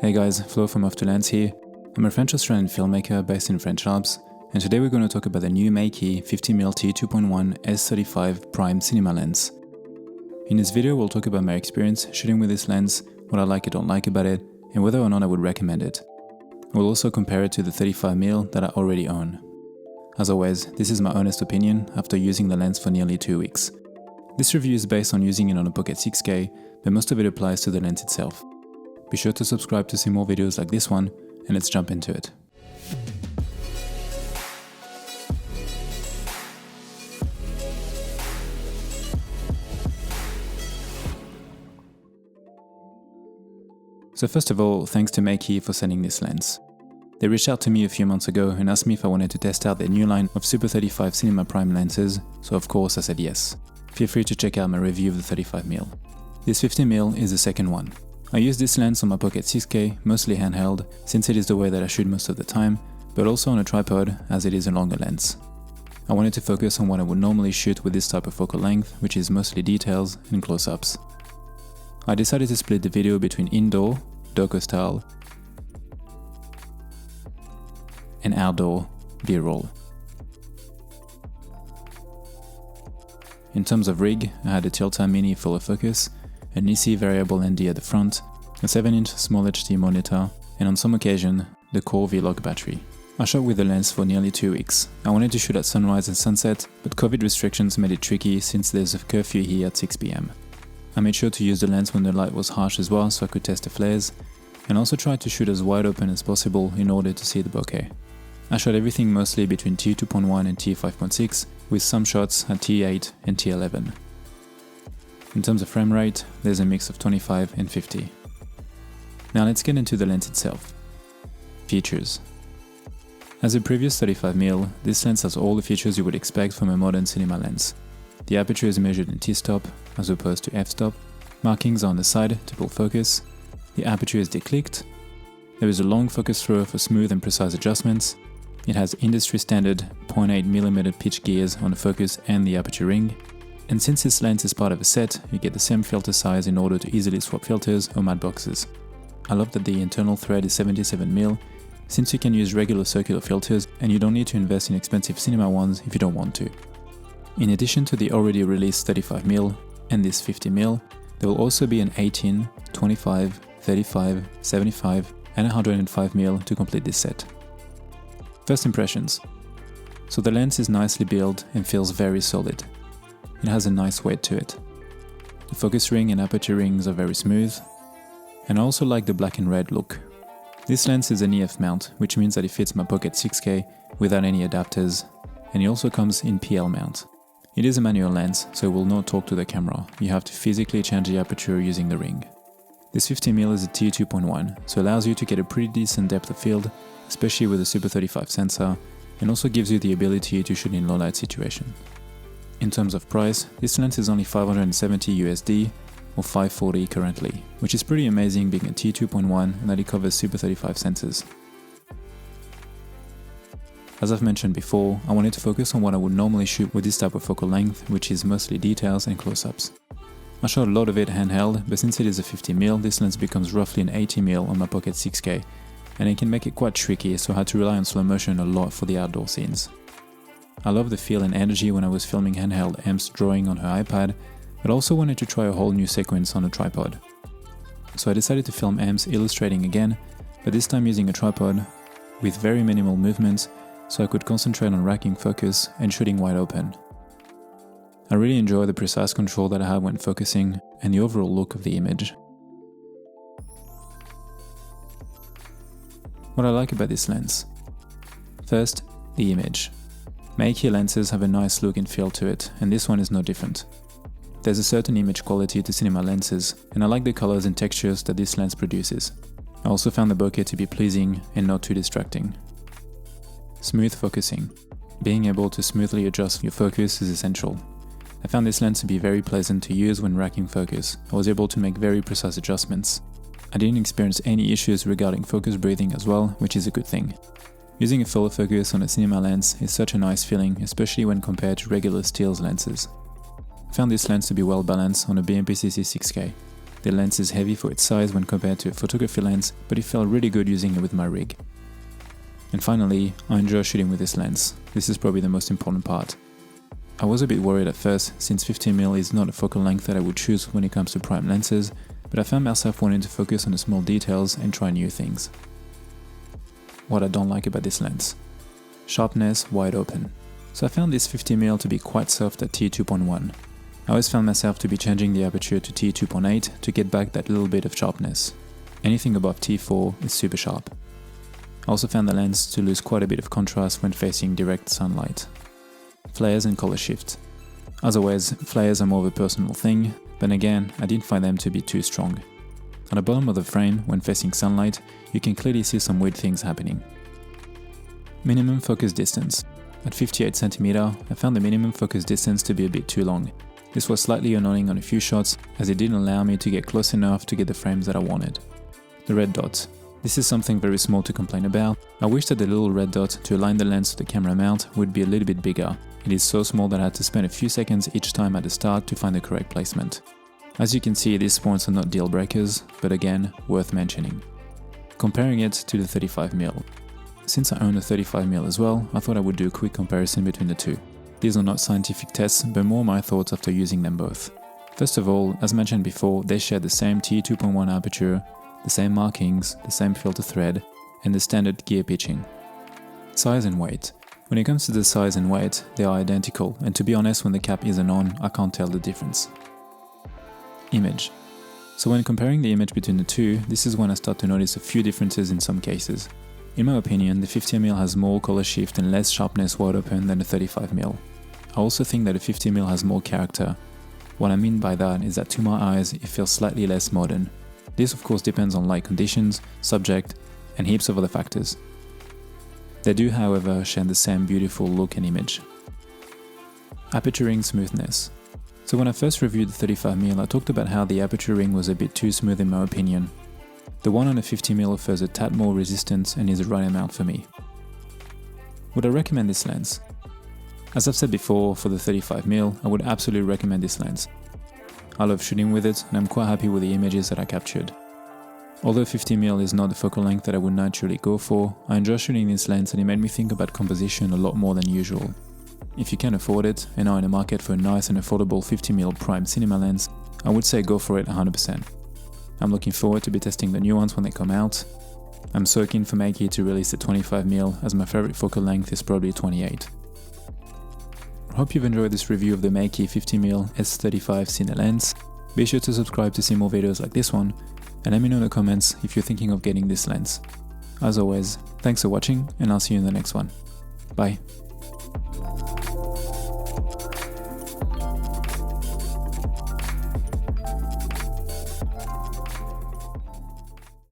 Hey guys, Flo from Off to Lens here. I'm a French-Australian filmmaker based in French Alps, and today we're going to talk about the new MEIKE 50mm T2.1 S35 Prime cinema lens. In this video we'll talk about my experience shooting with this lens, what I like or don't like about it, and whether or not I would recommend it. We'll also compare it to the 35mm that I already own. As always, this is my honest opinion after using the lens for nearly 2 weeks. This review is based on using it on a Pocket 6K, but most of it applies to the lens itself. Be sure to subscribe to see more videos like this one, and let's jump into it. So first of all, thanks to MEIKE for sending this lens. They reached out to me a few months ago and asked me if I wanted to test out their new line of Super 35 Cinema Prime lenses, so of course I said yes. Feel free to check out my review of the 35mm. This 50mm is the second one. I use this lens on my Pocket 6K, mostly handheld, since it is the way that I shoot most of the time, but also on a tripod as it is a longer lens. I wanted to focus on what I would normally shoot with this type of focal length, which is mostly details and close-ups. I decided to split the video between indoor, doco style, and outdoor, B-roll. In terms of rig, I had a Tilta Mini full of focus, a Nisi variable ND at the front, a 7-inch small HD monitor, and on some occasion, the Core V-Log battery. I shot with the lens for nearly 2 weeks. I wanted to shoot at sunrise and sunset, but COVID restrictions made it tricky since there's a curfew here at 6 PM. I made sure to use the lens when the light was harsh as well so I could test the flares, and also tried to shoot as wide open as possible in order to see the bokeh. I shot everything mostly between T2.1 and T5.6, with some shots at T8 and T11. In terms of frame rate, there's a mix of 25 and 50. Now let's get into the lens itself. Features. As a previous 35mm, this lens has all the features you would expect from a modern cinema lens. The aperture is measured in t-stop as opposed to f-stop, markings are on the side to pull focus, the aperture is declicked, there is a long focus thrower for smooth and precise adjustments, it has industry standard 0.8mm pitch gears on the focus and the aperture ring, and since this lens is part of a set, you get the same filter size in order to easily swap filters or matte boxes. I love that the internal thread is 77mm, since you can use regular circular filters and you don't need to invest in expensive cinema ones if you don't want to. In addition to the already released 35mm and this 50mm, there will also be an 18, 25, 35, 75 and 105mm to complete this set. First impressions. So the lens is nicely built and feels very solid. It has a nice weight to it. The focus ring and aperture rings are very smooth, and I also like the black and red look. This lens is an EF mount, which means that it fits my Pocket 6K without any adapters, and it also comes in PL mount. It is a manual lens, so it will not talk to the camera. You have to physically change the aperture using the ring. This 50mm is a T2.1, so it allows you to get a pretty decent depth of field, especially with a Super 35 sensor, and also gives you the ability to shoot in low light situation. In terms of price, this lens is only $570 USD or $540 currently, which is pretty amazing being a T2.1 and that it covers Super 35 sensors. As I've mentioned before, I wanted to focus on what I would normally shoot with this type of focal length, which is mostly details and close-ups. I shot a lot of it handheld, but since it is a 50mm, this lens becomes roughly an 80mm on my Pocket 6K, and it can make it quite tricky, so I had to rely on slow motion a lot for the outdoor scenes. I love the feel and energy when I was filming handheld Em's drawing on her iPad, but also wanted to try a whole new sequence on a tripod. So I decided to film Em's illustrating again, but this time using a tripod with very minimal movements, so I could concentrate on racking focus and shooting wide open. I really enjoy the precise control that I have when focusing and the overall look of the image. What I like about this lens. First, the image. MEIKE lenses have a nice look and feel to it, and this one is no different. There's a certain image quality to cinema lenses, and I like the colors and textures that this lens produces. I also found the bokeh to be pleasing and not too distracting. Smooth focusing. Being able to smoothly adjust your focus is essential. I found this lens to be very pleasant to use when racking focus. I was able to make very precise adjustments. I didn't experience any issues regarding focus breathing as well, which is a good thing. Using a full focus on a cinema lens is such a nice feeling, especially when compared to regular stills lenses. I found this lens to be well balanced on a BMPCC 6K. The lens is heavy for its size when compared to a photography lens, but it felt really good using it with my rig. And finally, I enjoy shooting with this lens. This is probably the most important part. I was a bit worried at first, since 50mm is not a focal length that I would choose when it comes to prime lenses, but I found myself wanting to focus on the small details and try new things. What I don't like about this lens. Sharpness wide open. So I found this 50mm to be quite soft at T2.1. I always found myself to be changing the aperture to T2.8 to get back that little bit of sharpness. Anything above T4 is super sharp. I also found the lens to lose quite a bit of contrast when facing direct sunlight. Flares and color shift. As always, flares are more of a personal thing, but again, I didn't find them to be too strong. At the bottom of the frame, when facing sunlight, you can clearly see some weird things happening. Minimum focus distance. At 58cm, I found the minimum focus distance to be a bit too long. This was slightly annoying on a few shots, as it didn't allow me to get close enough to get the frames that I wanted. The red dot. This is something very small to complain about. I wish that the little red dot to align the lens to the camera mount would be a little bit bigger. It is so small that I had to spend a few seconds each time at the start to find the correct placement. As you can see, these points are not deal breakers, but again, worth mentioning. Comparing it to the 35mm. Since I own a 35mm as well, I thought I would do a quick comparison between the two. These are not scientific tests, but more my thoughts after using them both. First of all, as mentioned before, they share the same T2.1 aperture, the same markings, the same filter thread, and the standard gear pitching. Size and weight. When it comes to the size and weight, they are identical, and to be honest, when the cap isn't on, I can't tell the difference. Image. So when comparing the image between the two, this is when I start to notice a few differences in some cases. In my opinion, the 50mm has more color shift and less sharpness wide open than the 35mm. I also think that the 50mm has more character. What I mean by that is that to my eyes, it feels slightly less modern. This of course depends on light conditions, subject, and heaps of other factors. They do, however, share the same beautiful look and image. Aperture ring smoothness. So when I first reviewed the 35mm, I talked about how the aperture ring was a bit too smooth in my opinion. The one on the 50mm offers a tad more resistance and is the right amount for me. Would I recommend this lens? As I've said before, for the 35mm, I would absolutely recommend this lens. I love shooting with it and I'm quite happy with the images that I captured. Although 50mm is not the focal length that I would naturally go for, I enjoy shooting this lens and it made me think about composition a lot more than usual. If you can afford it and are in the market for a nice and affordable 50mm Prime cinema lens, I would say go for it 100%. I'm looking forward to be testing the new ones when they come out. I'm so keen for MEIKE to release the 25mm as my favorite focal length is probably 28. I hope you've enjoyed this review of the MEIKE 50mm S35 Cine lens. Be sure to subscribe to see more videos like this one, and let me know in the comments if you're thinking of getting this lens. As always, thanks for watching and I'll see you in the next one. Bye.